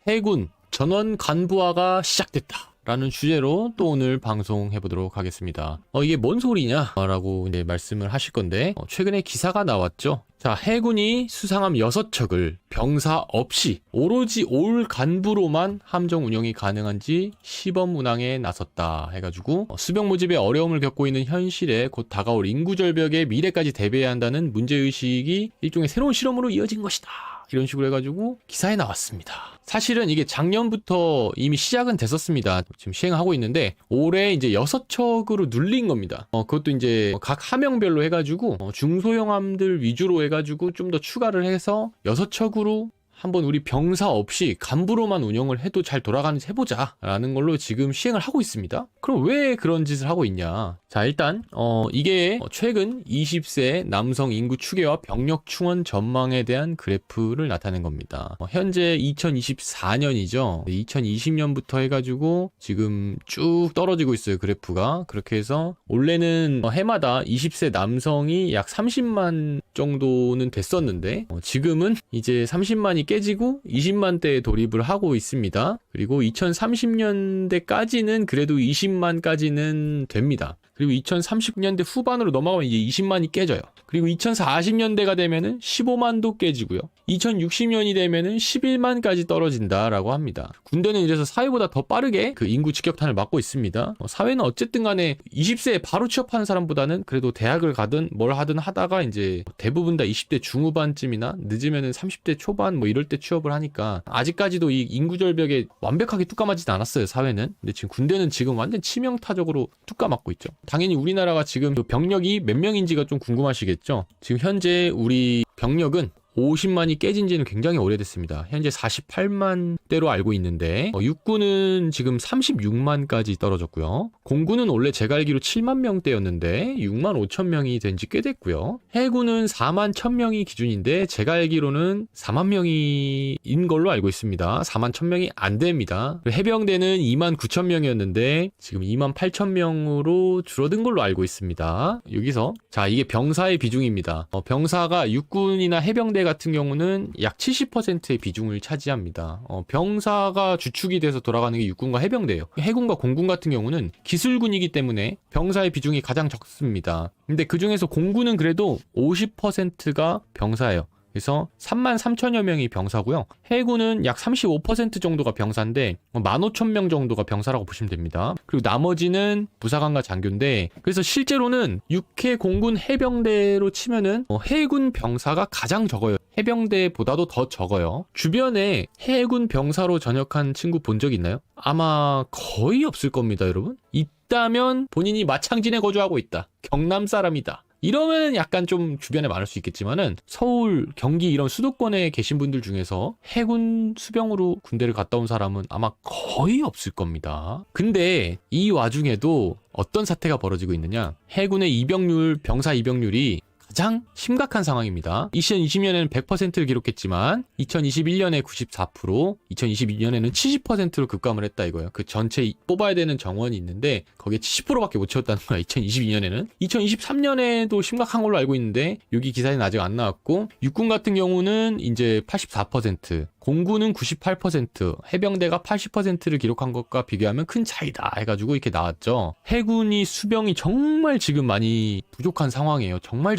해군 전원 간부화가 시작됐다 라는 주제로 또 오늘 방송해 보도록 하겠습니다. 이게 뭔 소리냐 라고 이제 말씀을 하실 건데, 최근에 기사가 나왔죠. 자, 해군이 수상함 6척을 병사 없이 오로지 올 간부로만 함정 운영이 가능한지 시범 운항에 나섰다 해가지고, 수병 모집에 어려움을 겪고 있는 현실에 곧 다가올 인구 절벽의 미래까지 대비해야 한다는 문제의식이 일종의 새로운 실험으로 이어진 것이다, 이런 식으로 해가지고 기사에 나왔습니다. 사실은 이게 작년부터 이미 시작은 됐었습니다. 지금 시행하고 있는데 올해 이제 6척으로 눌린 겁니다. 그것도 이제 각 함영별로 해가지고 중소형함들 위주로 해가지고 좀 더 추가를 해서 6척으로 한번 우리 병사 없이 간부로만 운영을 해도 잘 돌아가는지 해보자 라는 걸로 지금 시행을 하고 있습니다. 그럼 왜 그런 짓을 하고 있냐? 자, 일단 이게 최근 20세 남성 인구 추계와 병력 충원 전망에 대한 그래프를 나타낸 겁니다. 현재 2024년이죠 2020년부터 해가지고 지금 쭉 떨어지고 있어요, 그래프가. 그렇게 해서 원래는 해마다 20세 남성이 약 30만 정도는 됐었는데 지금은 이제 30만이 깨지고 20만대에 돌입을 하고 있습니다. 그리고 2030년대까지는 그래도 20만까지는 됩니다. 그리고 2030년대 후반으로 넘어가면 이제 20만이 깨져요. 그리고 2040년대가 되면은 15만도 깨지고요. 2060년이 되면은 11만까지 떨어진다라고 합니다. 군대는 이래서 사회보다 더 빠르게 그 인구 직격탄을 맞고 있습니다. 사회는 어쨌든 간에 20세에 바로 취업하는 사람보다는 그래도 대학을 가든 뭘 하든 하다가 이제 대부분 다 20대 중후반쯤이나 늦으면은 30대 초반 뭐 이럴 때 취업을 하니까 아직까지도 이 인구 절벽에 완벽하게 뚜까 맞지는 않았어요, 사회는. 근데 지금 군대는 지금 완전 치명타적으로 뚜까 맞고 있죠. 당연히 우리나라가 지금 병력이 몇 명인지가 좀 궁금하시겠죠. 지금 현재 우리 병력은 50만이 깨진 지는 굉장히 오래됐습니다. 현재 48만 대로 알고 있는데 육군은 지금 36만까지 떨어졌고요. 공군은 원래 제가 알기로 7만 명대였는데 6만 5천 명이 된 지 꽤 됐고요. 해군은 4만 1천 명이 기준인데 제가 알기로는 4만 명인 걸로 알고 있습니다. 4만 1천 명이 안 됩니다. 해병대는 2만 9천 명이었는데 지금 2만 8천 명으로 줄어든 걸로 알고 있습니다. 여기서 자, 이게 병사의 비중입니다. 병사가 육군이나 해병대 같은 경우는 약 70%의 비중을 차지합니다. 병사가 주축이 돼서 돌아가는 게 육군과 해병대예요. 해군과 공군 같은 경우는 기술군이기 때문에 병사의 비중이 가장 적습니다. 근데 그 중에서 공군은 그래도 50%가 병사예요. 그래서 3만 3천여 명이 병사고요. 해군은 약 35% 정도가 병사인데 15,000명 정도가 병사라고 보시면 됩니다. 그리고 나머지는 부사관과 장교인데, 그래서 실제로는 육해 공군 해병대로 치면은 해군 병사가 가장 적어요. 해병대보다도 더 적어요. 주변에 해군 병사로 전역한 친구 본 적 있나요? 아마 거의 없을 겁니다, 여러분. 있다면 본인이 마창진에 거주하고 있다, 경남 사람이다, 이러면 약간 좀 주변에 많을 수 있겠지만은 서울, 경기 이런 수도권에 계신 분들 중에서 해군 수병으로 군대를 갔다 온 사람은 아마 거의 없을 겁니다. 근데 이 와중에도 어떤 사태가 벌어지고 있느냐? 해군의 입영률, 병사 입영률이 가장 심각한 상황입니다. 2020년에는 100%를 기록했지만 2021년에 94%, 2022년에는 70%로 급감을 했다 이거예요. 그 전체 뽑아야 되는 정원이 있는데 거기에 70%밖에 못 채웠다는 거야, 2022년에는. 2023년에도 심각한 걸로 알고 있는데 여기 기사에는 아직 안 나왔고, 육군 같은 경우는 이제 84%, 공군은 98%, 해병대가 80%를 기록한 것과 비교하면 큰 차이다 해가지고 이렇게 나왔죠. 해군이 수병이 정말 지금 많이 부족한 상황이에요. 정말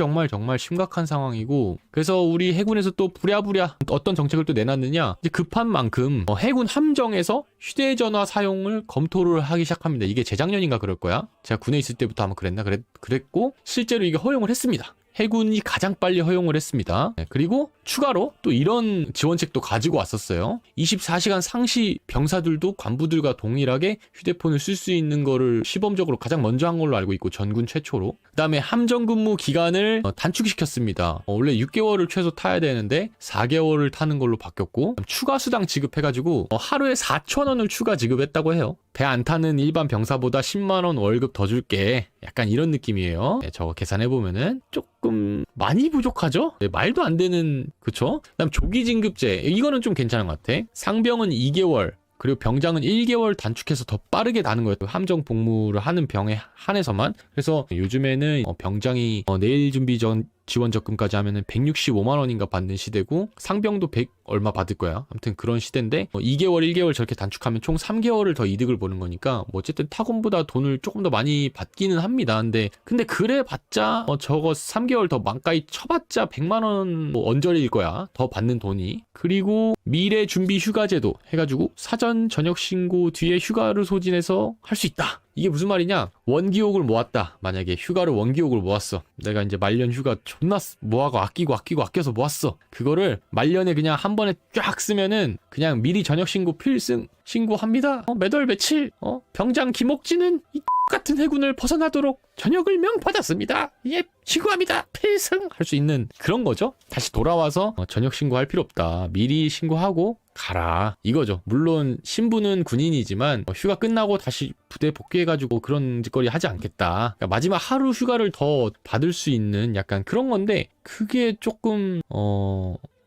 심각한 상황이고, 그래서 우리 해군에서 또 부랴부랴 어떤 정책을 또 내놨느냐, 이제 급한 만큼 해군 함정에서 휴대전화 사용을 검토를 하기 시작합니다. 이게 재작년인가 그럴 거야. 제가 군에 있을 때부터 아마 그랬고 실제로 이게 허용을 했습니다. 해군이 가장 빨리 허용을 했습니다. 그리고 추가로 또 이런 지원책도 가지고 왔었어요. 24시간 상시 병사들도 관부들과 동일하게 휴대폰을 쓸 수 있는 거를 시범적으로 가장 먼저 한 걸로 알고 있고, 전군 최초로. 그 다음에 함정근무 기간을 단축시켰습니다. 원래 6개월을 최소 타야 되는데 4개월을 타는 걸로 바뀌었고, 추가 수당 지급해가지고 하루에 4,000원을 추가 지급했다고 해요. 배 안 타는 일반 병사보다 10만원 월급 더 줄게, 약간 이런 느낌이에요. 저거 계산해보면은 조금 많이 부족하죠? 말도 안 되는, 그쵸? 그 다음 조기진급제, 이거는 좀 괜찮은 것 같아. 상병은 2개월, 그리고 병장은 1개월 단축해서 더 빠르게 나는 거예요. 함정 복무를 하는 병에 한해서만. 그래서 요즘에는 병장이 내일 준비 지원 적금까지 하면은 165만 원인가 받는 시대고 상병도 100 얼마 받을 거야. 아무튼 그런 시대인데 2개월 1개월 저렇게 단축하면 총 3개월을 더 이득을 보는 거니까 뭐 어쨌든 타곤보다 돈을 조금 더 많이 받기는 합니다. 근데 그래 봤자 저거 3개월 더 만가히 쳐봤자 100만 원 뭐 언저리일 거야. 더 받는 돈이. 그리고 미래 준비 휴가제도 해가지고 사전 전역 신고 뒤에 휴가를 소진해서 할 수 있다. 이게 무슨 말이냐? 원기옥을 모았다. 만약에 휴가를 원기옥을 모았어. 내가 이제 말년 휴가 존나 모아고 아껴서 모았어. 그거를 말년에 그냥 한 번에 쫙 쓰면은 그냥 미리 전역 신고 필승 신고합니다. 몇 월 며칠 병장 김옥진은 이 같은 해군을 벗어나도록 전역을 명받았습니다. 예, 신고합니다. 필승 할 수 있는 그런 거죠. 다시 돌아와서 전역 신고할 필요 없다. 미리 신고하고 가라 이거죠. 물론 신부는 군인이지만 휴가 끝나고 다시 부대 복귀해가지고 그런 짓거리 하지 않겠다. 그러니까 마지막 하루 휴가를 더 받을 수 있는 약간 그런 건데 그게 조금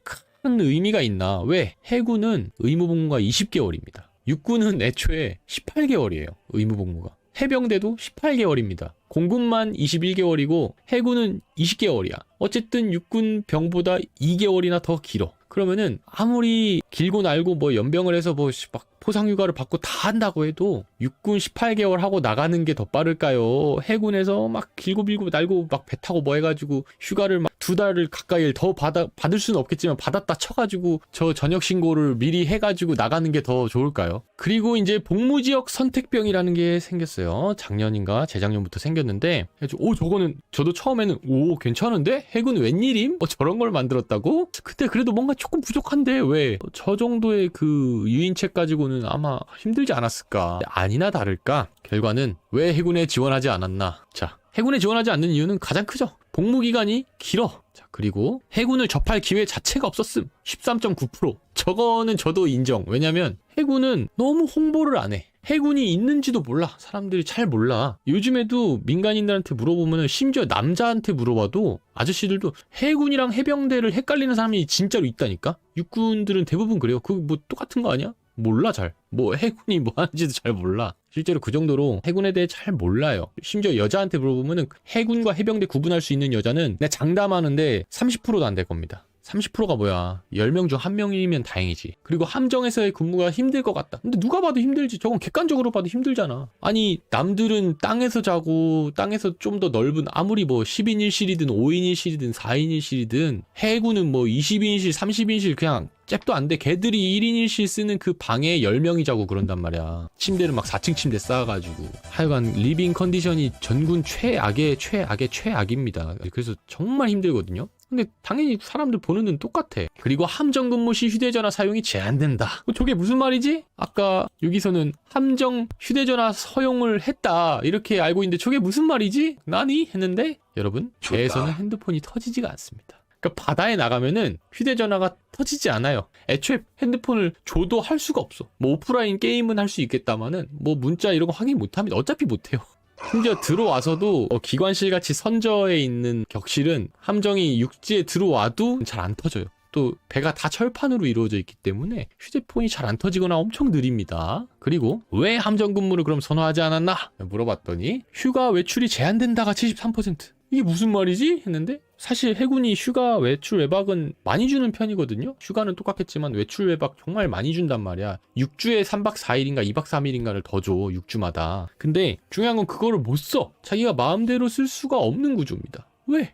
큰 의미가 있나? 왜? 해군은 의무복무가 20개월입니다. 육군은 애초에 18개월이에요. 의무복무가. 해병대도 18개월입니다. 공군만 21개월이고 해군은 20개월이야. 어쨌든 육군 병보다 2개월이나 더 길어. 그러면은 아무리 길고 날고 뭐 연병을 해서 뭐 막 포상휴가를 받고 다 한다고 해도 육군 18개월 하고 나가는 게 더 빠를까요? 해군에서 막 길고 빌고 날고 막 배 타고 뭐 해가지고 휴가를 막 2달을 가까이 더 받을 수는 없겠지만 받았다 쳐가지고 저 전역 신고를 미리 해가지고 나가는 게 더 좋을까요? 그리고 이제 복무지역 선택병이라는 게 생겼어요. 작년인가 재작년부터 생겼는데 저거는 저도 처음에는 괜찮은데? 해군 웬일임? 저런 걸 만들었다고? 그때 그래도 뭔가 조금 부족한데 왜? 저 정도의 그 유인책 가지고는 아마 힘들지 않았을까? 아니나 다를까? 결과는 왜 해군에 지원하지 않았나? 자, 해군에 지원하지 않는 이유는 가장 크죠. 복무기간이 길어. 자, 그리고 해군을 접할 기회 자체가 없었음. 13.9%. 저거는 저도 인정. 왜냐면 해군은 너무 홍보를 안 해. 해군이 있는지도 몰라. 사람들이 잘 몰라. 요즘에도 민간인들한테 물어보면 심지어 남자한테 물어봐도 아저씨들도 해군이랑 해병대를 헷갈리는 사람이 진짜로 있다니까? 육군들은 대부분 그래요. 그거 뭐 똑같은 거 아니야? 몰라 잘. 뭐 해군이 뭐 하는지도 잘 몰라. 실제로 그 정도로 해군에 대해 잘 몰라요. 심지어 여자한테 물어보면은 해군과 해병대 구분할 수 있는 여자는 내가 장담하는데 30%도 안 될 겁니다. 30%가 뭐야. 10명 중 1명이면 다행이지. 그리고 함정에서의 근무가 힘들 것 같다. 근데 누가 봐도 힘들지. 저건 객관적으로 봐도 힘들잖아. 아니 남들은 땅에서 자고 땅에서 좀 더 넓은 아무리 뭐 10인 1실이든 5인 1실이든 4인 1실이든 해군은 뭐 20인 1실 30인 1실 그냥 잽도 안 돼. 걔들이 1인 1실 쓰는 그 방에 10명이 자고 그런단 말이야. 침대를 막 4층 침대 쌓아가지고. 하여간 리빙 컨디션이 전군 최악입니다. 그래서 정말 힘들거든요. 근데 당연히 사람들 보는 눈 똑같아. 그리고 함정 근무 시 휴대전화 사용이 제한된다. 저게 무슨 말이지? 아까 여기서는 함정 휴대전화 허용을 했다 이렇게 알고 있는데 저게 무슨 말이지? 나니? 했는데 여러분 배에서는 핸드폰이 터지지가 않습니다. 그러니까 바다에 나가면은 휴대전화가 터지지 않아요. 애초에 핸드폰을 줘도 할 수가 없어. 뭐 오프라인 게임은 할 수 있겠다마는 뭐 문자 이런 거 확인 못합니다. 어차피 못해요. 심지어 들어와서도 기관실 같이 선저에 있는 격실은 함정이 육지에 들어와도 잘 안 터져요. 또 배가 다 철판으로 이루어져 있기 때문에 휴대폰이 잘 안 터지거나 엄청 느립니다. 그리고 왜 함정 근무를 그럼 선호하지 않았나? 물어봤더니 휴가 외출이 제한된다가 73%. 이게 무슨 말이지? 했는데 사실 해군이 휴가 외출 외박은 많이 주는 편이거든요. 휴가는 똑같겠지만 외출 외박 정말 많이 준단 말이야. 6주에 3박 4일인가 2박 3일인가를 더 줘. 6주마다. 근데 중요한 건 그거를 못 써. 자기가 마음대로 쓸 수가 없는 구조입니다. 왜?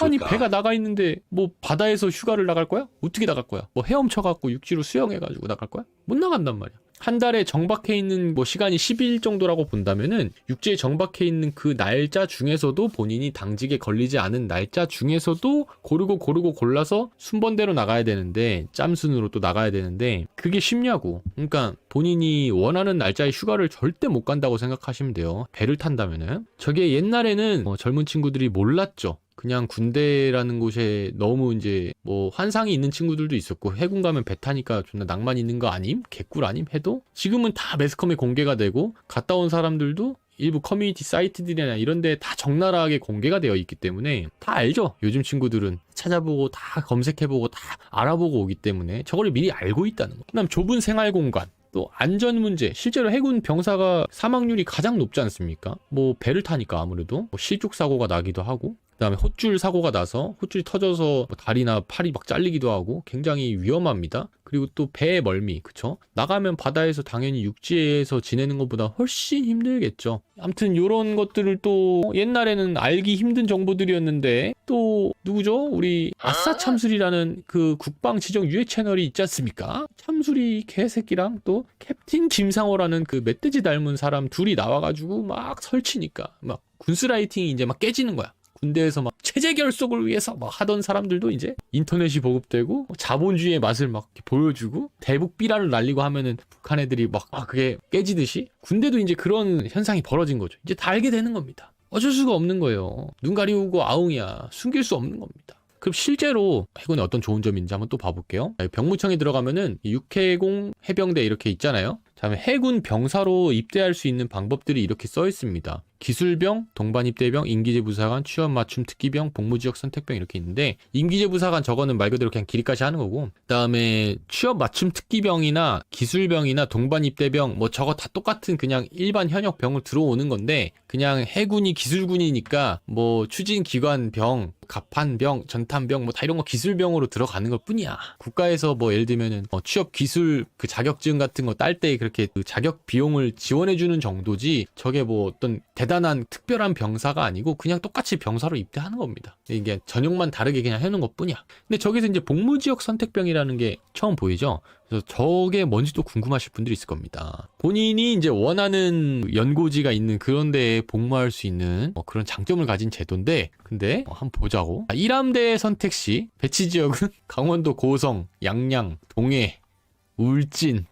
아니 배가 나가 있는데 뭐 바다에서 휴가를 나갈 거야? 어떻게 나갈 거야? 뭐 헤엄쳐갖고 육지로 수영해가지고 나갈 거야? 못 나간단 말이야. 한 달에 정박해 있는 뭐 시간이 10일 정도라고 본다면은 육지에 정박해 있는 그 날짜 중에서도 본인이 당직에 걸리지 않은 날짜 중에서도 고르고 골라서 순번대로 나가야 되는데 짬순으로 또 나가야 되는데 그게 쉽냐고. 그러니까 본인이 원하는 날짜에 휴가를 절대 못 간다고 생각하시면 돼요. 배를 탄다면은. 저게 옛날에는 젊은 친구들이 몰랐죠. 그냥 군대라는 곳에 너무 이제 뭐 환상이 있는 친구들도 있었고 해군 가면 배 타니까 존나 낭만 있는 거 아님? 개꿀 아님? 해도 지금은 다 매스컴에 공개가 되고 갔다 온 사람들도 일부 커뮤니티 사이트들이나 이런 데 다 적나라하게 공개가 되어 있기 때문에 다 알죠. 요즘 친구들은 찾아보고 다 검색해보고 다 알아보고 오기 때문에 저걸 미리 알고 있다는 거. 그다음 좁은 생활 공간. 또 안전 문제, 실제로 해군 병사가 사망률이 가장 높지 않습니까? 뭐 배를 타니까 아무래도 뭐 실족 사고가 나기도 하고 그다음에 헛줄 사고가 나서 헛줄이 터져서 뭐 다리나 팔이 막 잘리기도 하고 굉장히 위험합니다. 그리고 또 배 멀미, 그쵸? 나가면 바다에서 당연히 육지에서 지내는 것보다 훨씬 힘들겠죠. 아무튼 요런 것들을 또 옛날에는 알기 힘든 정보들이었는데 또 누구죠? 우리 아싸 참수리라는 그 국방 지정 유해 채널이 있지 않습니까? 참수리 개새끼랑 또 캡틴 김상호라는 그 멧돼지 닮은 사람 둘이 나와가지고 막 설치니까 막 군스라이팅이 이제 막 깨지는 거야. 군대에서 막 체제 결속을 위해서 막 하던 사람들도 이제 인터넷이 보급되고 자본주의의 맛을 막 보여주고 대북 삐라를 날리고 하면은 북한 애들이 막 그게 깨지듯이 군대도 이제 그런 현상이 벌어진 거죠. 이제 다 알게 되는 겁니다. 어쩔 수가 없는 거예요. 눈 가리우고 아웅이야. 숨길 수 없는 겁니다. 그럼 실제로 해군에 어떤 좋은 점이 있는지 한번 또 봐볼게요. 병무청에 들어가면은 육해공 해병대 이렇게 있잖아요. 다음에 해군 병사로 입대할 수 있는 방법들이 이렇게 써 있습니다. 기술병, 동반입대병, 임기제부사관, 취업맞춤 특기병, 복무지역 선택병 이렇게 있는데 임기제부사관 저거는 말 그대로 그냥 길이까지 하는 거고 그다음에 취업맞춤 특기병이나 기술병이나 동반입대병 뭐 저거 다 똑같은 그냥 일반 현역병을 들어오는 건데 그냥 해군이 기술군이니까 뭐 추진기관병, 갑판병, 전탄병 뭐 다 이런 거 기술병으로 들어가는 것 뿐이야. 국가에서 뭐 예를 들면은 취업 기술 그 자격증 같은 거 딸 때 그렇게 그 자격 비용을 지원해주는 정도지 저게 뭐 어떤 대단한 특별한 병사가 아니고 그냥 똑같이 병사로 입대하는 겁니다. 이게 전형만 다르게 그냥 해놓은 것 뿐이야. 근데 저기서 이제 복무지역 선택병이라는 게 처음 보이죠? 그래서 저게 뭔지도 궁금하실 분들이 있을 겁니다. 본인이 이제 원하는 연고지가 있는 그런 데에 복무할 수 있는 그런 장점을 가진 제도인데 근데 한번 보자고. 1함대 선택 시 배치 지역은 강원도 고성, 양양, 동해, 울진,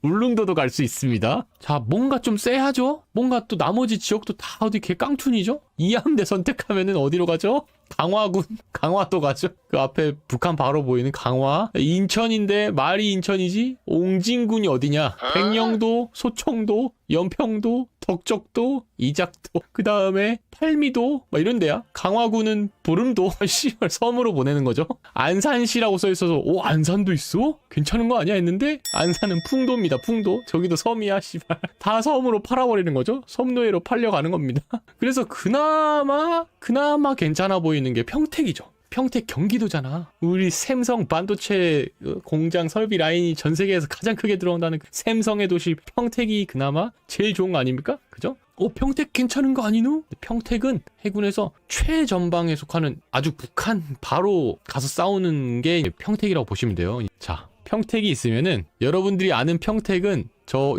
울릉도도 갈 수 있습니다. 자, 뭔가 좀 쎄하죠? 뭔가 또 나머지 지역도 다 어디 개깡툰이죠? 2함대 선택하면은 어디로 가죠? 강화군, 강화도 가죠. 그 앞에 북한 바로 보이는 강화. 인천인데 말이 인천이지? 옹진군이 어디냐? 백령도, 소청도, 연평도, 덕적도, 이작도, 그 다음에 팔미도 막 이런 데야. 강화군은 보름도 씨발 섬으로 보내는 거죠. 안산시라고 써 있어서 오 안산도 있어? 괜찮은 거 아니야 했는데 안산은 풍도입니다. 풍도. 저기도 섬이야 씨발. 다 섬으로 팔아버리는 거죠. 섬노예로 팔려가는 겁니다. 그래서 그나마 괜찮아 보이는 게 평택이죠. 평택 경기도잖아. 우리 샘성 반도체 공장 설비 라인이 전 세계에서 가장 크게 들어온다는 그 샘성의 도시 평택이 그나마 제일 좋은 거 아닙니까? 그죠? 평택 괜찮은 거 아니누? 평택은 해군에서 최전방에 속하는 아주 북한 바로 가서 싸우는 게 평택이라고 보시면 돼요. 자, 평택이 있으면은 여러분들이 아는 평택은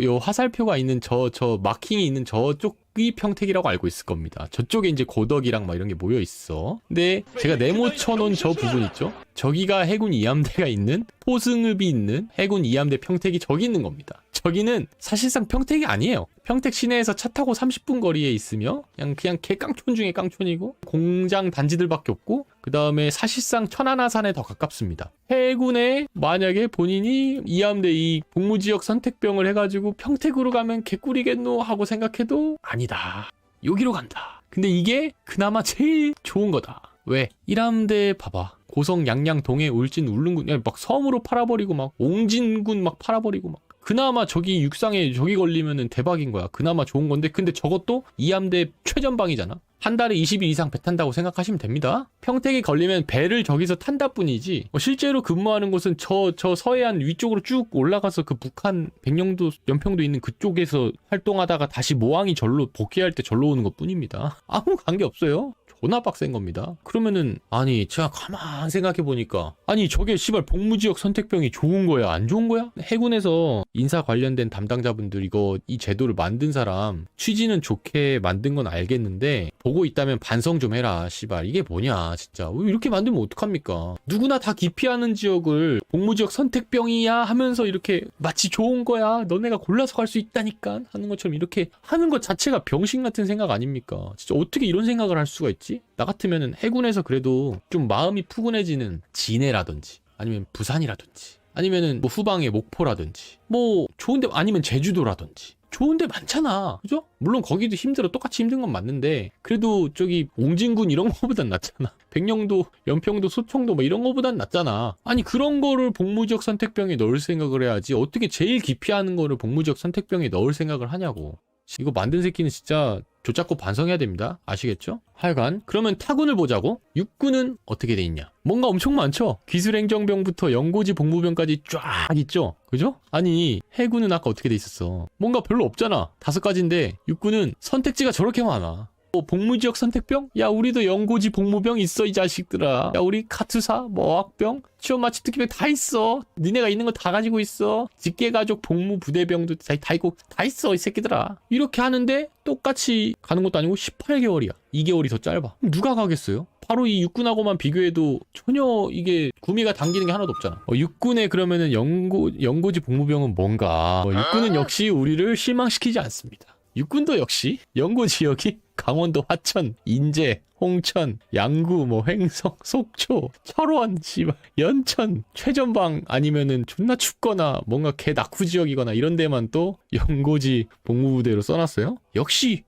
요 화살표가 있는 저 마킹이 있는 저쪽이 평택이라고 알고 있을 겁니다. 저쪽에 이제 고덕이랑 막 이런 게 모여 있어. 근데 제가 네모 쳐놓은 저 부분 있죠? 저기가 해군 2함대가 있는 포승읍이 있는 해군 2함대 평택이 저기 있는 겁니다. 저기는 사실상 평택이 아니에요. 평택 시내에서 차 타고 30분 거리에 있으며 그냥 개 깡촌 중에 깡촌이고 공장 단지들밖에 없고 그 다음에 사실상 천안하산에 더 가깝습니다. 해군에 만약에 본인이 2함대 이 복무지역 선택병을 해가지고 평택으로 가면 개꿀이겠노 하고 생각해도 아니다. 여기로 간다. 근데 이게 그나마 제일 좋은 거다. 왜? 1함대 봐봐. 고성, 양양, 동해, 울진, 울릉군 막 섬으로 팔아버리고 막 옹진군 막 팔아버리고 막 그나마 저기 육상에 저기 걸리면은 대박인 거야. 그나마 좋은 건데 근데 저것도 2함대 최전방이잖아. 한 달에 20일 이상 배 탄다고 생각하시면 됩니다. 평택에 걸리면 배를 저기서 탄다 뿐이지 실제로 근무하는 곳은 저 서해안 위쪽으로 쭉 올라가서 그 북한 백령도 연평도 있는 그쪽에서 활동하다가 다시 모항이 절로 복귀할 때 절로 오는 것 뿐입니다. 아무 관계 없어요. 존나 빡센 겁니다. 그러면은 아니 제가 가만 생각해보니까 아니 저게 씨발 복무지역 선택병이 좋은 거야 안 좋은 거야? 해군에서 인사 관련된 담당자분들 이 제도를 만든 사람 취지는 좋게 만든 건 알겠는데 보고 있다면 반성 좀 해라 씨발 이게 뭐냐 진짜 왜 이렇게 만들면 어떡합니까? 누구나 다 기피하는 지역을 복무지역 선택병이야 하면서 이렇게 마치 좋은 거야 너네가 골라서 갈 수 있다니까 하는 것처럼 이렇게 하는 것 자체가 병신 같은 생각 아닙니까? 진짜 어떻게 이런 생각을 할 수가 있지? 나 같으면은 해군에서 그래도 좀 마음이 푸근해지는 진해라든지 아니면 부산이라든지 아니면은 뭐 후방의 목포라든지 뭐 좋은데 아니면 제주도라든지 좋은데 많잖아. 그죠? 물론 거기도 힘들어. 똑같이 힘든 건 맞는데 그래도 저기 옹진군 이런 거보단 낫잖아. 백령도, 연평도, 소청도 뭐 이런 거보단 낫잖아. 아니 그런 거를 복무지역 선택병에 넣을 생각을 해야지 어떻게 제일 기피하는 거를 복무지역 선택병에 넣을 생각을 하냐고. 이거 만든 새끼는 진짜 조잡고 반성해야 됩니다. 아시겠죠? 하여간 그러면 타군을 보자고. 육군은 어떻게 돼 있냐? 뭔가 엄청 많죠? 기술행정병부터 연고지 복무병까지 쫙 있죠? 그죠? 아니 해군은 아까 어떻게 돼 있었어? 뭔가 별로 없잖아. 5가지인데 육군은 선택지가 저렇게 많아. 복무지역 선택병? 야 우리도 연고지 복무병 있어 이 자식들아. 야 우리 카투사 뭐 어학병 취업 마취 특기병 다 있어. 니네가 있는 거 다 가지고 있어. 직계가족 복무 부대병도 다 있고 다 있어 이 새끼들아. 이렇게 하는데 똑같이 가는 것도 아니고 18개월이야 2개월이 더 짧아. 누가 가겠어요? 바로 이 육군하고만 비교해도 전혀 이게 구미가 당기는 게 하나도 없잖아. 육군의 그러면은 연고지 복무병은 뭔가? 육군은 역시 우리를 실망시키지 않습니다. 육군도 역시 연고 지역이 강원도 화천, 인제, 홍천, 양구, 뭐 횡성, 속초, 철원, 연천, 최전방 아니면은 존나 춥거나 뭔가 개 낙후 지역이거나 이런 데만 또 연고지 복무부대로 써놨어요. 역시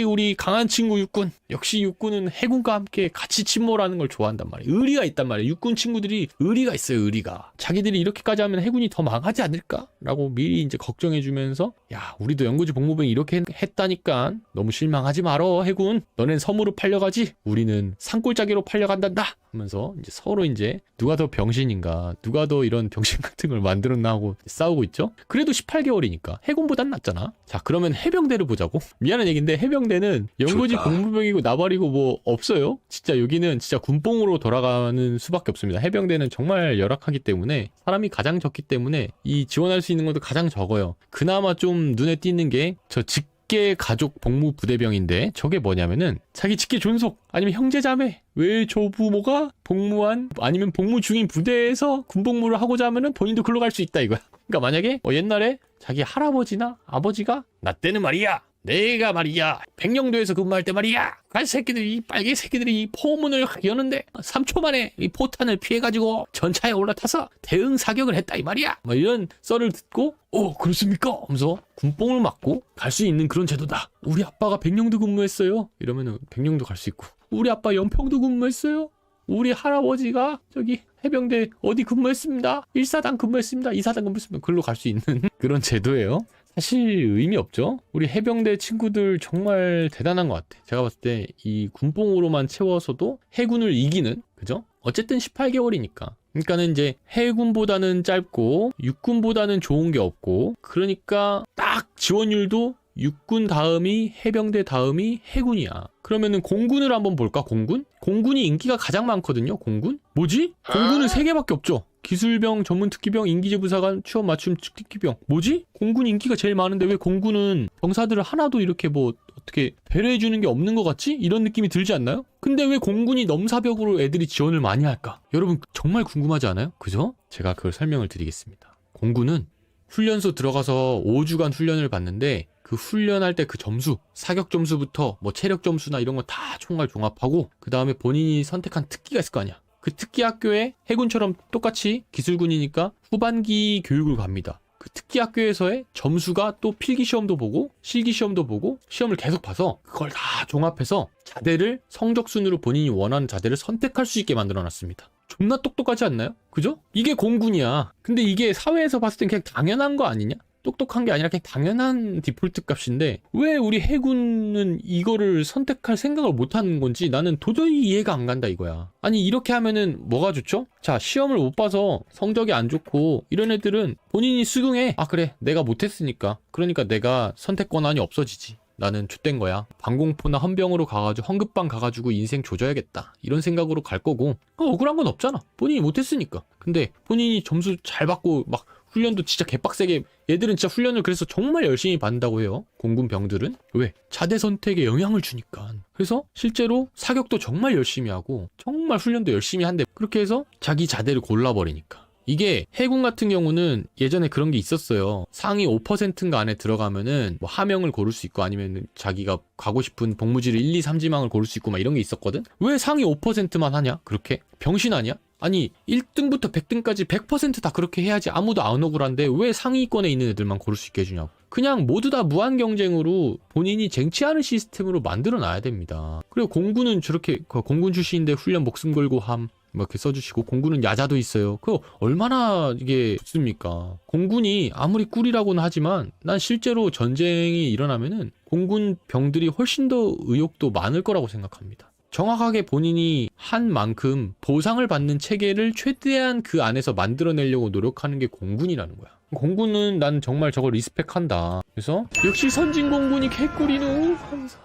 우리 강한 친구 육군. 역시 육군은 해군과 함께 같이 침몰하는 걸 좋아한단 말이에요. 의리가 있단 말이에요. 육군 친구들이 의리가 있어요. 의리가. 자기들이 이렇게까지 하면 해군이 더 망하지 않을까라고 미리 이제 걱정해주면서 야 우리도 연고지 복무병이 이렇게 했다니까 너무 실망하지 말어 해군. 너넨 섬으로 팔려가지. 우리는 산골짜기로 팔려간단다 하면서 이제 서로 이제 누가 더 병신인가 누가 더 이런 병신 같은 걸 만들었나 하고 싸우고 있죠. 그래도 18개월이니까 해군보단 낫잖아. 자 그러면 해병대를 보자고. 미안한 얘기인데 해병대는 연고지 복무병이고 나발이고 뭐 없어요. 진짜 여기는 진짜 군뽕으로 돌아가는 수밖에 없습니다. 해병대는 정말 열악하기 때문에 사람이 가장 적기 때문에 이 지원할 수 있는 것도 가장 적어요. 그나마 좀 눈에 띄는 게 저 직계 가족 복무 부대병인데 저게 뭐냐면은 자기 직계 존속 아니면 형제자매 외조부모가 복무한 아니면 복무 중인 부대에서 군복무를 하고자 하면은 본인도 글로 갈 수 있다 이거야. 그러니까 만약에 옛날에 자기 할아버지나 아버지가 나 때는 말이야 내가 말이야 백령도에서 근무할 때 말이야 갈 새끼들이 이 빨개 새끼들이 이 포문을 여는데 3초 만에 이 포탄을 피해가지고 전차에 올라타서 대응 사격을 했다 이 말이야. 뭐 이런 썰을 듣고 그렇습니까? 하면서 군뽕을 맞고 갈 수 있는 그런 제도다. 우리 아빠가 백령도 근무했어요. 이러면은 백령도 갈 수 있고 우리 아빠 연평도 근무했어요. 우리 할아버지가 저기 해병대 어디 근무했습니다. 1사단 근무했습니다. 2사단 근무했습니다. 글로 갈 수 있는 그런 제도예요. 사실 의미 없죠. 우리 해병대 친구들 정말 대단한 것 같아. 제가 봤을 때 이 군복으로만 채워서도 해군을 이기는, 그죠? 어쨌든 18개월이니까. 그러니까는 이제 해군보다는 짧고 육군보다는 좋은 게 없고, 그러니까 딱 지원율도 육군 다음이 해병대 다음이 해군이야. 그러면은 공군을 한번 볼까? 공군이 인기가 가장 많거든요. 공군? 뭐지? 공군은 3개밖에 없죠. 기술병, 전문특기병, 인기제부사관, 취업 맞춤 특기병. 뭐지? 공군 인기가 제일 많은데 왜 공군은 병사들을 하나도 이렇게 뭐 어떻게 배려해주는 게 없는 것 같지? 이런 느낌이 들지 않나요? 근데 왜 공군이 넘사벽으로 애들이 지원을 많이 할까? 여러분 정말 궁금하지 않아요? 그죠? 제가 그걸 설명을 드리겠습니다. 공군은 훈련소 들어가서 5주간 훈련을 받는데 그 훈련할 때 그 점수, 사격 점수부터 뭐 체력 점수나 이런 거 다 총괄 종합하고 그 다음에 본인이 선택한 특기가 있을 거 아니야. 그 특기 학교에 해군처럼 똑같이 기술군이니까 후반기 교육을 갑니다. 그 특기 학교에서의 점수가 또 필기 시험도 보고 실기 시험도 보고 시험을 계속 봐서 그걸 다 종합해서 자대를 성적 순으로 본인이 원하는 자대를 선택할 수 있게 만들어 놨습니다. 존나 똑똑하지 않나요? 그죠? 이게 공군이야. 근데 이게 사회에서 봤을 땐 그냥 당연한 거 아니냐? 똑똑한 게 아니라 그냥 당연한 디폴트 값인데 왜 우리 해군은 이거를 선택할 생각을 못하는 건지 나는 도저히 이해가 안 간다 이거야. 아니 이렇게 하면은 뭐가 좋죠? 자, 시험을 못 봐서 성적이 안 좋고 이런 애들은 본인이 수긍해. 아 그래 내가 못했으니까 그러니까 내가 선택 권한이 없어지지. 나는 좆된 거야. 방공포나 헌병으로 가가지고 헌급방 가가지고 인생 조져야겠다. 이런 생각으로 갈 거고 억울한 건 없잖아. 본인이 못했으니까. 근데 본인이 점수 잘 받고 막 훈련도 진짜 개빡세게 얘들은 진짜 훈련을 그래서 정말 열심히 받는다고 해요. 공군 병들은. 왜? 자대 선택에 영향을 주니까. 그래서 실제로 사격도 정말 열심히 하고 정말 훈련도 열심히 한대. 그렇게 해서 자기 자대를 골라버리니까. 이게 해군 같은 경우는 예전에 그런 게 있었어요. 상위 5%인가 안에 들어가면은 뭐 하명을 고를 수 있고 아니면 자기가 가고 싶은 복무지를 1, 2, 3지망을 고를 수 있고 막 이런 게 있었거든. 왜 상위 5%만 하냐? 그렇게? 병신 아니야? 아니 1등부터 100등까지 100% 다 그렇게 해야지 아무도 안 억울한데 왜 상위권에 있는 애들만 고를 수 있게 해주냐고. 그냥 모두 다 무한 경쟁으로 본인이 쟁취하는 시스템으로 만들어 놔야 됩니다. 그리고 공군은 저렇게 공군 출신인데 훈련 목숨 걸고 함 뭐 이렇게 써주시고, 공군은 야자도 있어요. 그거 얼마나 이게 좋습니까? 공군이 아무리 꿀이라고는 하지만 난 실제로 전쟁이 일어나면은 공군 병들이 훨씬 더 의욕도 많을 거라고 생각합니다. 정확하게 본인이 한 만큼 보상을 받는 체계를 최대한 그 안에서 만들어내려고 노력하는 게 공군이라는 거야. 공군은 난 정말 저거 리스펙한다. 그래서 역시 선진공군이 개꿀이누 하면서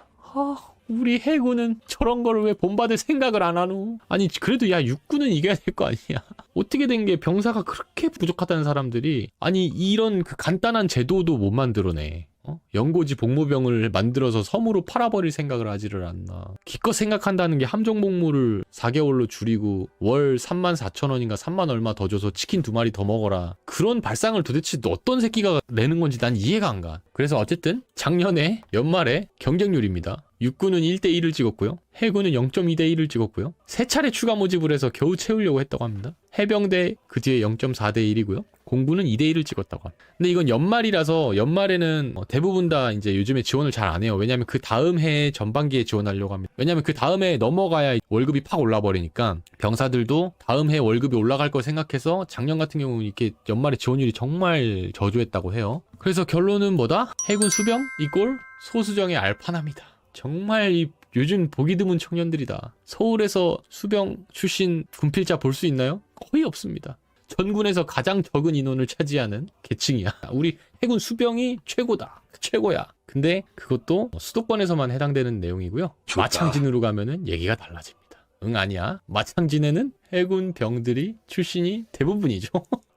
우리 해군은 저런 거를 왜 본받을 생각을 안 하노? 아니 그래도 야 육군은 이겨야 될 거 아니야. 어떻게 된 게 병사가 그렇게 부족하다는 사람들이 아니 이런 그 간단한 제도도 못 만들어내. 연고지 복무병을 만들어서 섬으로 팔아버릴 생각을 하지를 않나. 기껏 생각한다는 게 함정복무를 4개월로 줄이고 월 34,000원인가 3만 얼마 더 줘서 치킨 2마리 더 먹어라. 그런 발상을 도대체 어떤 새끼가 내는 건지 난 이해가 안 가. 그래서 어쨌든 작년에 연말에 경쟁률입니다. 육군은 1대1을 찍었고요. 해군은 0.2대1을 찍었고요. 3차례 추가 모집을 해서 겨우 채우려고 했다고 합니다. 해병대 그 뒤에 0.4대1이고요. 공군은 2대1을 찍었다고 합니다. 근데 이건 연말이라서 연말에는 대부분 다 이제 요즘에 지원을 잘 안 해요. 왜냐면 그 다음 해 전반기에 지원하려고 합니다. 왜냐면 그 다음 해 넘어가야 월급이 팍 올라버리니까 병사들도 다음 해 월급이 올라갈 걸 생각해서 작년 같은 경우는 이렇게 연말에 지원율이 정말 저조했다고 해요. 그래서 결론은 뭐다? 해군 수병 이꼴 소수정의 알파납니다. 정말 이 요즘 보기 드문 청년들이다. 서울에서 수병 출신 군필자 볼 수 있나요? 거의 없습니다. 전군에서 가장 적은 인원을 차지하는 계층이야. 우리 해군 수병이 최고다. 최고야. 근데 그것도 수도권에서만 해당되는 내용이고요. 좋다. 마창진으로 가면은 얘기가 달라집니다. 응 아니야. 마창진에는 해군 병들이 출신이 대부분이죠.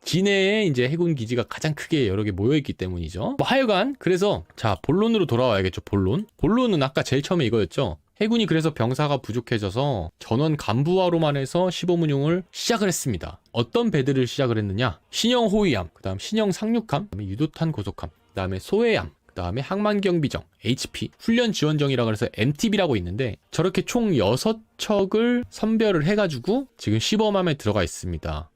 진해에 이제 해군 기지가 가장 크게 여러 개 모여있기 때문이죠. 뭐 하여간 그래서 자 본론으로 돌아와야겠죠. 본론은 아까 제일 처음에 이거였죠. 해군이 그래서 병사가 부족해져서 전원 간부화로만 해서 시범운용을 시작을 했습니다. 어떤 배들을 시작을 했느냐? 신형 호위함, 그 다음 신형 상륙함, 그다음에 유도탄 고속함, 그 다음에 소해함, 그 다음에 항만경비정, HP, 훈련지원정이라고 해서 MTB라고 있는데 저렇게 총 6척을 선별을 해가지고 지금 시범함에 들어가 있습니다.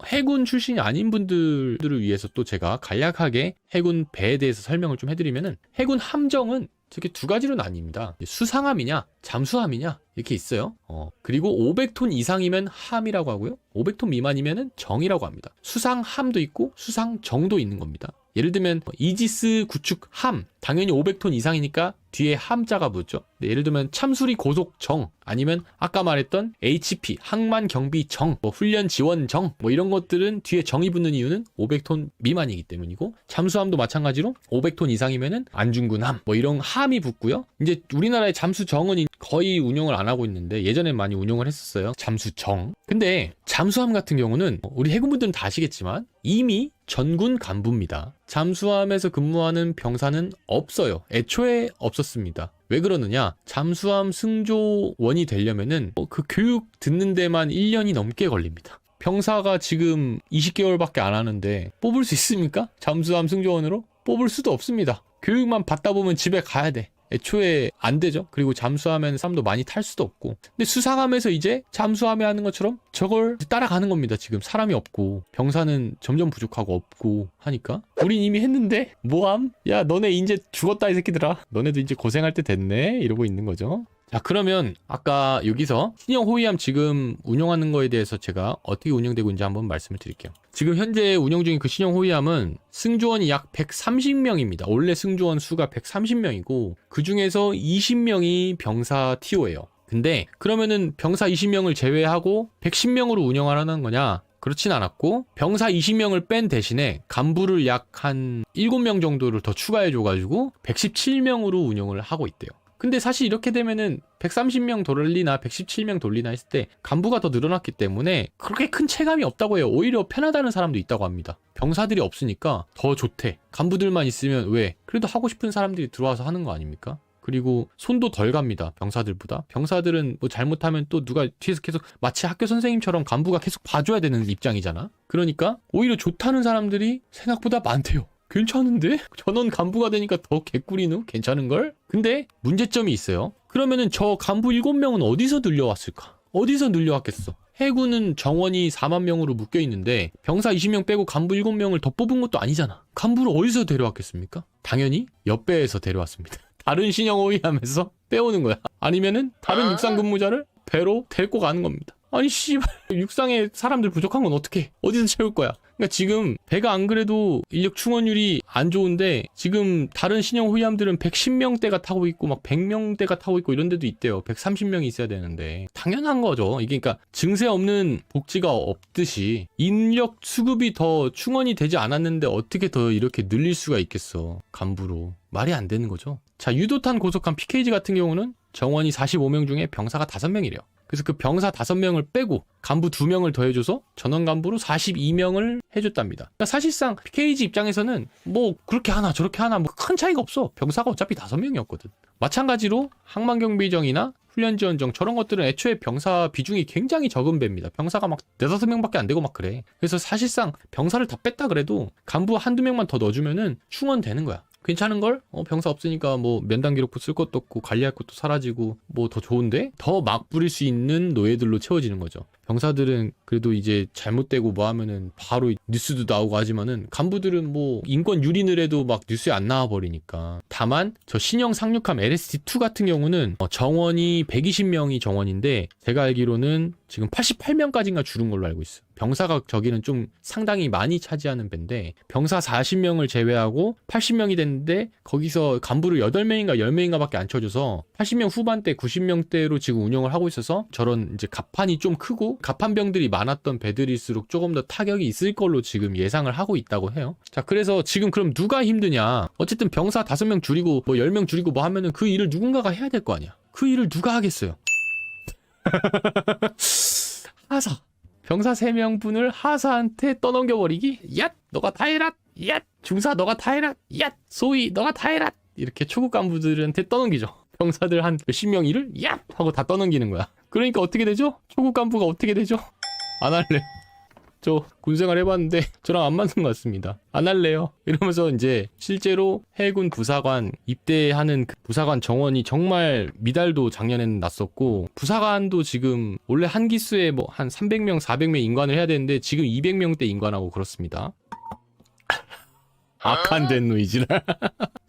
해군 출신이 아닌 분들을 위해서 또 제가 간략하게 해군 배에 대해서 설명을 좀 해드리면은 해군 함정은 저게 두 가지로 나뉩니다. 수상함이냐 잠수함이냐 이렇게 있어요. 그리고 500톤 이상이면 함이라고 하고요. 500톤 미만이면은 정이라고 합니다. 수상함도 있고 수상정도 있는 겁니다. 예를 들면 이지스 구축 함 당연히 500톤 이상이니까 뒤에 함자가 붙죠. 예를 들면 참수리 고속 정 아니면 아까 말했던 HP 항만 경비 정, 뭐 훈련 지원 정, 뭐 이런 것들은 뒤에 정이 붙는 이유는 500톤 미만이기 때문이고 잠수함도 마찬가지로 500톤 이상이면은 안중근함 뭐 이런 함이 붙고요. 이제 우리나라의 잠수정은 거의 운용을 안 하고 있는데 예전엔 많이 운용을 했었어요. 잠수정. 근데 잠수함 같은 경우는 우리 해군분들은 다 아시겠지만 이미 전군 간부입니다. 잠수함에서 근무하는 병사는 없어요. 애초에 없었습니다. 왜 그러느냐? 잠수함 승조원이 되려면은 그 교육 듣는 데만 1년이 넘게 걸립니다. 병사가 지금 20개월밖에 안 하는데 뽑을 수 있습니까? 잠수함 승조원으로? 뽑을 수도 없습니다. 교육만 받다 보면 집에 가야 돼. 애초에 안 되죠. 그리고 잠수함에는 사람도 많이 탈 수도 없고. 근데 수상함에서 이제 잠수함에 하는 것처럼 저걸 따라가는 겁니다. 지금 사람이 없고 병사는 점점 부족하고 없고 하니까 우린 이미 했는데 뭐함? 야 너네 이제 죽었다 이 새끼들아. 너네도 이제 고생할 때 됐네 이러고 있는 거죠. 자 그러면 아까 여기서 신형 호위함 지금 운영하는 거에 대해서 제가 어떻게 운영되고 있는지 한번 말씀을 드릴게요. 지금 현재 운영 중인 그 신형 호위함은 승조원이 약 130명입니다. 원래 승조원 수가 130명이고 그 중에서 20명이 병사 TO예요. 근데 그러면은 병사 20명을 제외하고 110명으로 운영하라는 거냐? 그렇진 않았고 병사 20명을 뺀 대신에 간부를 약 한 7명 정도를 더 추가해줘가지고 117명으로 운영을 하고 있대요. 근데 사실 이렇게 되면은 130명 돌리나 117명 돌리나 했을 때 간부가 더 늘어났기 때문에 그렇게 큰 체감이 없다고 해요. 오히려 편하다는 사람도 있다고 합니다. 병사들이 없으니까 더 좋대. 간부들만 있으면 왜? 그래도 하고 싶은 사람들이 들어와서 하는 거 아닙니까? 그리고 손도 덜 갑니다. 병사들보다. 병사들은 뭐 잘못하면 또 누가 뒤에서 계속 마치 학교 선생님처럼 간부가 계속 봐줘야 되는 입장이잖아. 그러니까 오히려 좋다는 사람들이 생각보다 많대요. 괜찮은데? 전원 간부가 되니까 더 개꿀이누? 괜찮은걸? 근데 문제점이 있어요. 그러면은 저 간부 7명은 어디서 늘려왔을까? 어디서 늘려왔겠어? 해군은 정원이 4만 명으로 묶여 있는데 병사 20명 빼고 간부 7명을 더 뽑은 것도 아니잖아. 간부를 어디서 데려왔겠습니까? 당연히 옆배에서 데려왔습니다. 다른 신형 호위함에서 빼오는 거야. 아니면은 다른 육상 근무자를 배로 데리고 가는 겁니다. 아니 씨발 육상에 사람들 부족한 건 어떻게 어디서 채울 거야? 그러니까 지금 배가 안 그래도 인력 충원율이 안 좋은데 지금 다른 신형 호위함들은 110명대가 타고 있고 막 100명대가 타고 있고 이런 데도 있대요. 130명이 있어야 되는데 당연한 거죠. 이게 그러니까 증세 없는 복지가 없듯이 인력 수급이 더 충원이 되지 않았는데 어떻게 더 이렇게 늘릴 수가 있겠어. 간부로. 말이 안 되는 거죠. 자, 유도탄 고속함 PKG 같은 경우는 정원이 45명 중에 병사가 5명이래요. 그래서 그 병사 5명을 빼고 간부 2명을 더해줘서 전원 간부로 42명을 해줬답니다. 그러니까 사실상 PKG 입장에서는 뭐 그렇게 하나 저렇게 하나 뭐 큰 차이가 없어. 병사가 어차피 5명이었거든. 마찬가지로 항만경비정이나 훈련지원정 저런 것들은 애초에 병사 비중이 굉장히 적은 배입니다. 병사가 막 4-5명밖에 안 되고 막 그래. 그래서 사실상 병사를 다 뺐다 그래도 간부 한두 명만 더 넣어주면은 충원되는 거야. 괜찮은 걸? 병사 없으니까 뭐 면담 기록부 쓸 것도 없고 관리할 것도 사라지고 뭐 더 좋은데? 더 막 부릴 수 있는 노예들로 채워지는 거죠. 병사들은 그래도 이제 잘못되고 뭐 하면은 바로 뉴스도 나오고 하지만은 간부들은 뭐 인권 유린을 해도 막 뉴스에 안 나와 버리니까. 다만 저 신형 상륙함 LST-2 같은 경우는 정원이 120명이 정원인데 제가 알기로는 지금 88명까지인가 줄은 걸로 알고 있어요. 병사가 저기는 좀 상당히 많이 차지하는 배인데 병사 40명을 제외하고 80명이 됐는데 거기서 간부를 8명인가 10명인가 밖에 안 쳐줘서 80명 후반대 90명대로 지금 운영을 하고 있어서 저런 이제 갑판이 좀 크고 갑판병들이 많았던 배들일수록 조금 더 타격이 있을 걸로 지금 예상을 하고 있다고 해요. 자, 그래서 지금 그럼 누가 힘드냐? 어쨌든 병사 5명 줄이고 뭐 10명 줄이고 뭐 하면은 그 일을 누군가가 해야 될 거 아니야. 그 일을 누가 하겠어요? 하사. 병사 3명분을 하사한테 떠넘겨버리기? 얏! 너가 다 해라! 얏! 중사 너가 다 해라! 얏! 소위 너가 다 해라! 이렇게 초급 간부들한테 떠넘기죠. 병사들 한 몇십 명 일을 얏! 하고 다 떠넘기는 거야. 그러니까 어떻게 되죠? 초급 간부가 어떻게 되죠? 안 할래. 저 군생활 해봤는데 저랑 안 맞는 것 같습니다. 안 할래요. 이러면서 이제 실제로 해군 부사관 입대하는 그 부사관 정원이 정말 미달도 작년에는 났었고 부사관도 지금 원래 한 기수에 뭐 한 300명, 400명 인관을 해야 되는데 지금 200명대 인관하고 그렇습니다. 악한 된 노이즈라.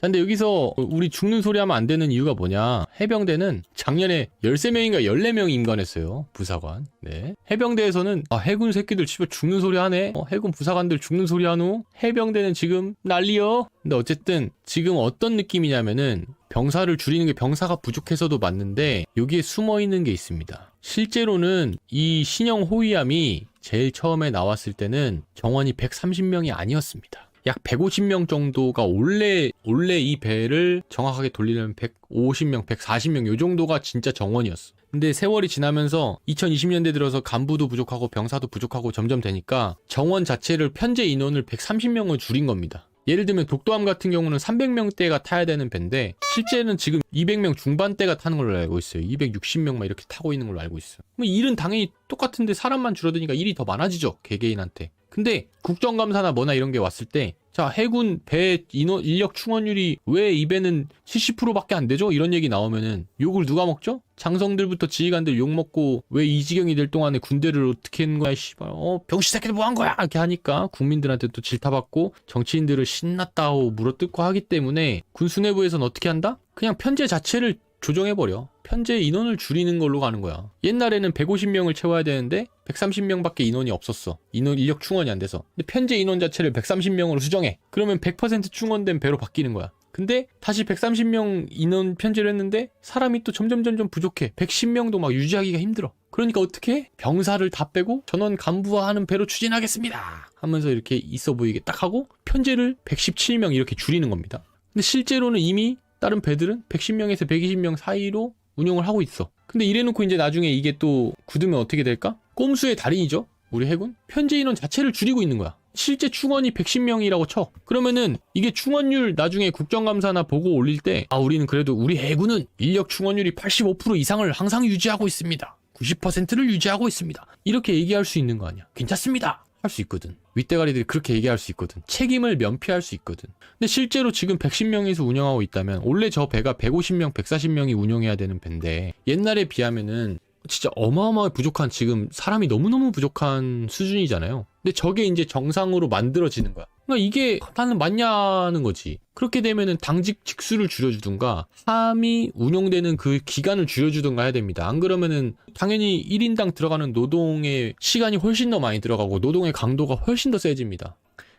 근데 여기서 우리 죽는 소리 하면 안 되는 이유가 뭐냐. 해병대는 작년에 13명인가 14명 임관했어요. 부사관. 네. 해병대에서는 해군 새끼들 집에 죽는 소리 하네. 해군 부사관들 죽는 소리 하노. 해병대는 지금 난리여. 근데 어쨌든 지금 어떤 느낌이냐면은 병사를 줄이는 게 병사가 부족해서도 맞는데 여기에 숨어 있는 게 있습니다. 실제로는 이 신형 호위함이 제일 처음에 나왔을 때는 정원이 130명이 아니었습니다. 약 150명 정도가 원래 이 배를 정확하게 돌리려면 150명, 140명 요 정도가 진짜 정원이었어. 근데 세월이 지나면서 2020년대 들어서 간부도 부족하고 병사도 부족하고 점점 되니까 정원 자체를 편제 인원을 130명을 줄인 겁니다. 예를 들면 독도함 같은 경우는 300명대가 타야 되는 배인데 실제는 지금 200명 중반대가 타는 걸로 알고 있어요. 260명 막 이렇게 타고 있는 걸로 알고 있어요. 뭐 일은 당연히 똑같은데 사람만 줄어드니까 일이 더 많아지죠. 개개인한테. 근데 국정감사나 뭐나 이런 게 왔을 때 자, 해군 배 인력 충원율이 왜 이 배는 70%밖에 안 되죠? 이런 얘기 나오면은 욕을 누가 먹죠? 장성들부터 지휘관들 욕 먹고 왜 이 지경이 될 동안에 군대를 어떻게 했는 거야, 씨발. 병신 새끼들 뭐 한 거야? 이렇게 하니까 국민들한테 또 질타받고 정치인들을 신났다 하고 물어뜯고 하기 때문에 군 수뇌부에서는 어떻게 한다? 그냥 편제 자체를 조정해버려. 편제 인원을 줄이는 걸로 가는 거야. 옛날에는 150명을 채워야 되는데 130명밖에 인원이 없었어. 인력 충원이 안 돼서. 근데 편제 인원 자체를 130명으로 수정해. 그러면 100% 충원된 배로 바뀌는 거야. 근데 다시 130명 인원 편제를 했는데 사람이 또 점점 부족해. 110명도 막 유지하기가 힘들어. 그러니까 어떻게 해? 병사를 다 빼고 전원 간부화하는 배로 추진하겠습니다 하면서 이렇게 있어 보이게 딱 하고 편제를 117명 이렇게 줄이는 겁니다. 근데 실제로는 이미 다른 배들은 110명에서 120명 사이로 운용을 하고 있어. 근데 이래놓고 이제 나중에 이게 또 굳으면 어떻게 될까? 꼼수의 달인이죠. 우리 해군? 편제 인원 자체를 줄이고 있는 거야. 실제 충원이 110명이라고 쳐. 그러면은 이게 충원율 나중에 국정감사나 보고 올릴 때 우리는 그래도 우리 해군은 인력 충원율이 85% 이상을 항상 유지하고 있습니다. 90%를 유지하고 있습니다. 이렇게 얘기할 수 있는 거 아니야. 괜찮습니다. 할 수 있거든. 윗대가리들이 그렇게 얘기할 수 있거든. 책임을 면피할 수 있거든. 근데 실제로 지금 110명에서 운영하고 있다면 원래 저 배가 150명, 140명이 운영해야 되는 배인데 옛날에 비하면은 진짜 어마어마하게 부족한 지금 사람이 너무너무 부족한 수준이잖아요. 근데 저게 이제 정상으로 만들어지는 거야. 그러니까 이게 나는 맞냐는 거지. 그렇게 되면은 당직 직수를 줄여주든가 함이 운영되는 그 기간을 줄여주든가 해야 됩니다. 안 그러면은 당연히 1인당 들어가는 노동의 시간이 훨씬 더 많이 들어가고 노동의 강도가 훨씬 더 세집니다.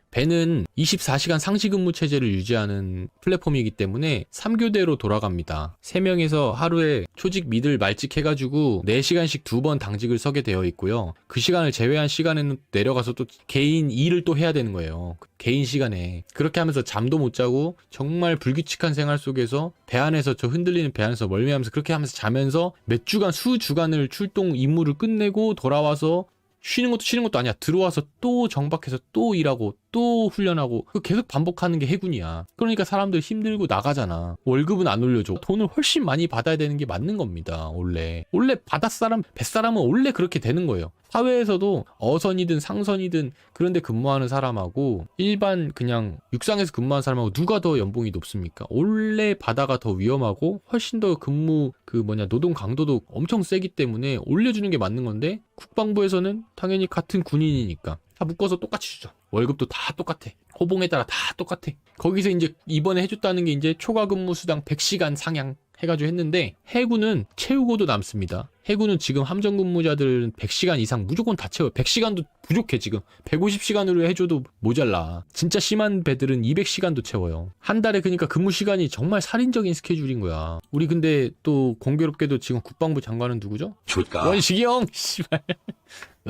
배는 24시간 상시근무 체제를 유지하는 플랫폼이기 때문에 3교대로 돌아갑니다. 3명에서 하루에 초직, 미들, 말직 해가지고 4시간씩 2번 당직을 서게 되어 있고요. 그 시간을 제외한 시간에는 내려가서 또 개인 일을 또 해야 되는 거예요. 개인 시간에. 그렇게 하면서 잠도 못 자고 정말 불규칙한 생활 속에서 배 안에서 저 흔들리는 배 안에서 멀미하면서 그렇게 하면서 자면서 몇 주간, 수주간을 출동 임무를 끝내고 돌아와서 쉬는 것도 아니야. 들어와서 또 정박해서 또 일하고 또 훈련하고 계속 반복하는 게 해군이야. 그러니까 사람들 힘들고 나가잖아. 월급은 안 올려줘. 돈을 훨씬 많이 받아야 되는 게 맞는 겁니다. 원래 바닷사람, 뱃사람은 원래 그렇게 되는 거예요. 사회에서도 어선이든 상선이든 그런데 근무하는 사람하고 일반 그냥 육상에서 근무하는 사람하고 누가 더 연봉이 높습니까? 원래 바다가 더 위험하고 훨씬 더 근무 노동 강도도 엄청 세기 때문에 올려주는 게 맞는 건데 국방부에서는 당연히 같은 군인이니까 다 묶어서 똑같이 주죠. 월급도 다 똑같아. 호봉에 따라 다 똑같아. 거기서 이제 이번에 해줬다는 게 이제 초과 근무 수당 100시간 상향 해가지고 했는데 해군은 채우고도 남습니다. 해군은 지금 함정 근무자들은 100시간 이상 무조건 다 채워요. 100시간도 부족해 지금. 150시간으로 해줘도 모자라. 진짜 심한 배들은 200시간도 채워요. 한 달에 그러니까 근무 시간이 정말 살인적인 스케줄인 거야. 우리 근데 또 공교롭게도 지금 국방부 장관은 누구죠? 원식이형! 씨발.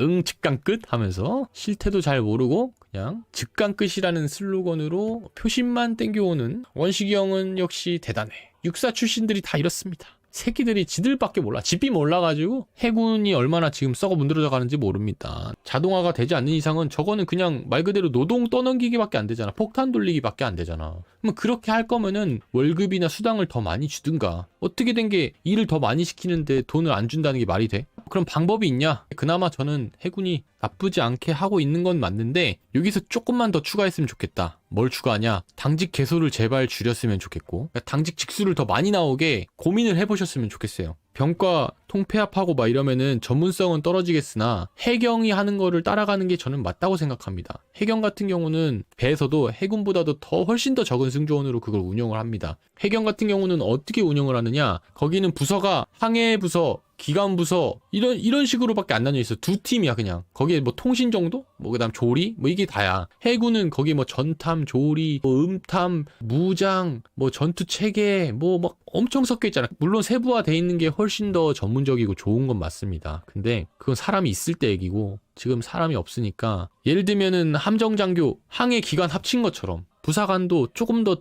응, 직강 끝 하면서 실태도 잘 모르고 그냥 직강 끝이라는 슬로건으로 표심만 땡겨오는 원식이 형은 역시 대단해. 육사 출신들이 다 이렇습니다. 새끼들이 지들밖에 몰라. 집이 몰라가지고 해군이 얼마나 지금 썩어 문드러져 가는지 모릅니다. 자동화가 되지 않는 이상은 저거는 그냥 말 그대로 노동 떠넘기기밖에 안 되잖아. 폭탄 돌리기밖에 안 되잖아. 그럼 그렇게 할 거면은 월급이나 수당을 더 많이 주든가. 어떻게 된 게 일을 더 많이 시키는데 돈을 안 준다는 게 말이 돼? 그럼 방법이 있냐? 그나마 저는 해군이 나쁘지 않게 하고 있는 건 맞는데 여기서 조금만 더 추가했으면 좋겠다. 뭘 추가하냐? 당직 개소를 제발 줄였으면 좋겠고 당직 직수를 더 많이 나오게 고민을 해보셨으면 좋겠어요. 병과 통폐합하고 막 이러면은 전문성은 떨어지겠으나 해경이 하는 거를 따라가는 게 저는 맞다고 생각합니다. 해경 같은 경우는 배에서도 해군보다도 훨씬 더 적은 승조원으로 그걸 운영을 합니다. 해경 같은 경우는 어떻게 운영을 하느냐? 거기는 부서가 항해부서, 기관부서 이런 식으로밖에 안 나뉘어 있어. 두 팀이야 그냥. 거기에 뭐 통신 정도? 뭐 그다음 조리? 뭐 이게 다야. 해군은 거기 뭐 전탐, 조리, 뭐 음탐, 무장, 뭐 전투 체계, 뭐 막 엄청 섞여 있잖아. 물론 세부화돼 있는 게 훨씬 더 전문적이고 좋은 건 맞습니다. 근데 그건 사람이 있을 때 얘기고 지금 사람이 없으니까 예를 들면은 함정장교, 항해 기관 합친 것처럼 부사관도 조금 더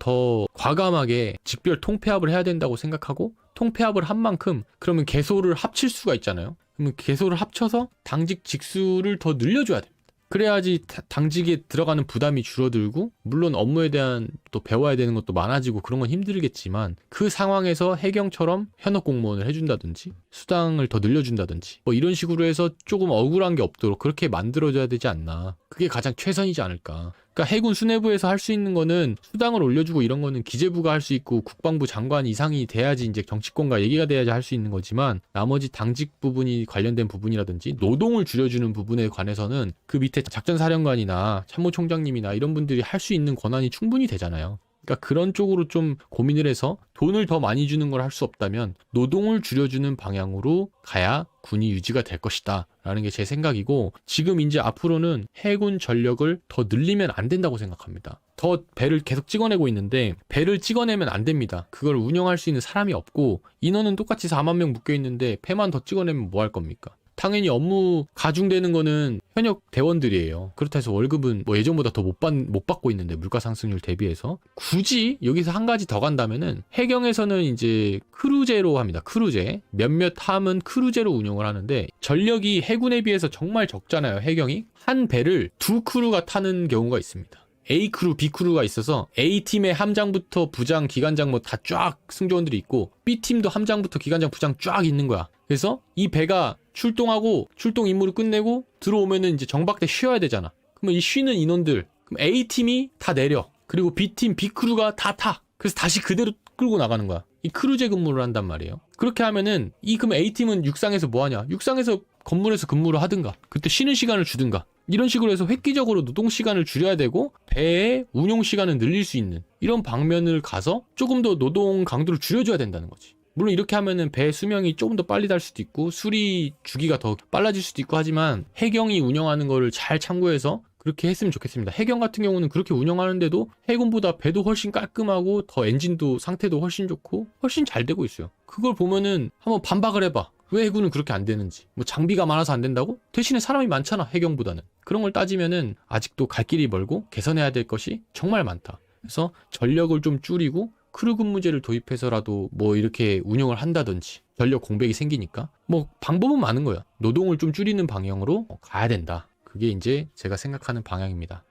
과감하게 직별 통폐합을 해야 된다고 생각하고 통폐합을 한 만큼 그러면 개소를 합칠 수가 있잖아요. 그러면 개소를 합쳐서 당직 직수를 더 늘려줘야 됩니다. 그래야지 당직에 들어가는 부담이 줄어들고 물론 업무에 대한 또 배워야 되는 것도 많아지고 그런 건 힘들겠지만 그 상황에서 해경처럼 현역 공무원을 해준다든지 수당을 더 늘려준다든지 뭐 이런 식으로 해서 조금 억울한 게 없도록 그렇게 만들어줘야 되지 않나. 그게 가장 최선이지 않을까. 그러니까 해군 수뇌부에서 할 수 있는 거는 수당을 올려주고 이런 거는 기재부가 할 수 있고 국방부 장관 이상이 돼야지 이제 정치권과 얘기가 돼야지 할 수 있는 거지만 나머지 당직 부분이 관련된 부분이라든지 노동을 줄여주는 부분에 관해서는 그 밑에 작전사령관이나 참모총장님이나 이런 분들이 할 수 있는 권한이 충분히 되잖아요. 그러니까 그런 쪽으로 좀 고민을 해서 돈을 더 많이 주는 걸 할 수 없다면 노동을 줄여주는 방향으로 가야 군이 유지가 될 것이다 라는 게 제 생각이고 지금 이제 앞으로는 해군 전력을 더 늘리면 안 된다고 생각합니다. 더 배를 계속 찍어내고 있는데 배를 찍어내면 안 됩니다. 그걸 운영할 수 있는 사람이 없고 인원은 똑같이 4만 명 묶여 있는데 배만 더 찍어내면 뭐 할 겁니까? 당연히 업무 가중되는 거는 현역 대원들이에요. 그렇다 해서 월급은 뭐 예전보다 더 못 받고 있는데 물가 상승률 대비해서 굳이 여기서 한 가지 더 간다면은 해경에서는 이제 크루제로 합니다. 크루제. 몇몇 함은 크루제로 운영을 하는데 전력이 해군에 비해서 정말 적잖아요. 해경이. 한 배를 두 크루가 타는 경우가 있습니다. A크루, B크루가 있어서 A팀의 함장부터 부장, 기관장 뭐 다 쫙 승조원들이 있고 B팀도 함장부터 기관장, 부장 쫙 있는 거야. 그래서 이 배가 출동하고 출동 임무를 끝내고 들어오면은 이제 정박대 쉬어야 되잖아. 그러면 이 쉬는 인원들, 그럼 A팀이 다 내려. 그리고 B팀, B크루가 다 타. 그래서 다시 그대로 끌고 나가는 거야. 이 크루제 근무를 한단 말이에요. 그렇게 하면은 그럼 A팀은 육상에서 뭐 하냐? 육상에서 건물에서 근무를 하든가. 그때 쉬는 시간을 주든가. 이런 식으로 해서 획기적으로 노동 시간을 줄여야 되고 배의 운용 시간을 늘릴 수 있는 이런 방면을 가서 조금 더 노동 강도를 줄여줘야 된다는 거지. 물론 이렇게 하면은 배 수명이 조금 더 빨리 달 수도 있고 수리 주기가 더 빨라질 수도 있고 하지만 해경이 운영하는 거를 잘 참고해서 그렇게 했으면 좋겠습니다. 해경 같은 경우는 그렇게 운영하는데도 해군보다 배도 훨씬 깔끔하고 더 엔진도 상태도 훨씬 좋고 훨씬 잘 되고 있어요. 그걸 보면은 한번 반박을 해봐. 왜 해군은 그렇게 안 되는지. 뭐 장비가 많아서 안 된다고? 대신에 사람이 많잖아, 해경보다는. 그런 걸 따지면은 아직도 갈 길이 멀고 개선해야 될 것이 정말 많다. 그래서 전력을 좀 줄이고 크루 근무제를 도입해서라도 뭐 이렇게 운영을 한다든지 전력 공백이 생기니까 뭐 방법은 많은 거야. 노동을 좀 줄이는 방향으로 가야 된다. 그게 이제 제가 생각하는 방향입니다.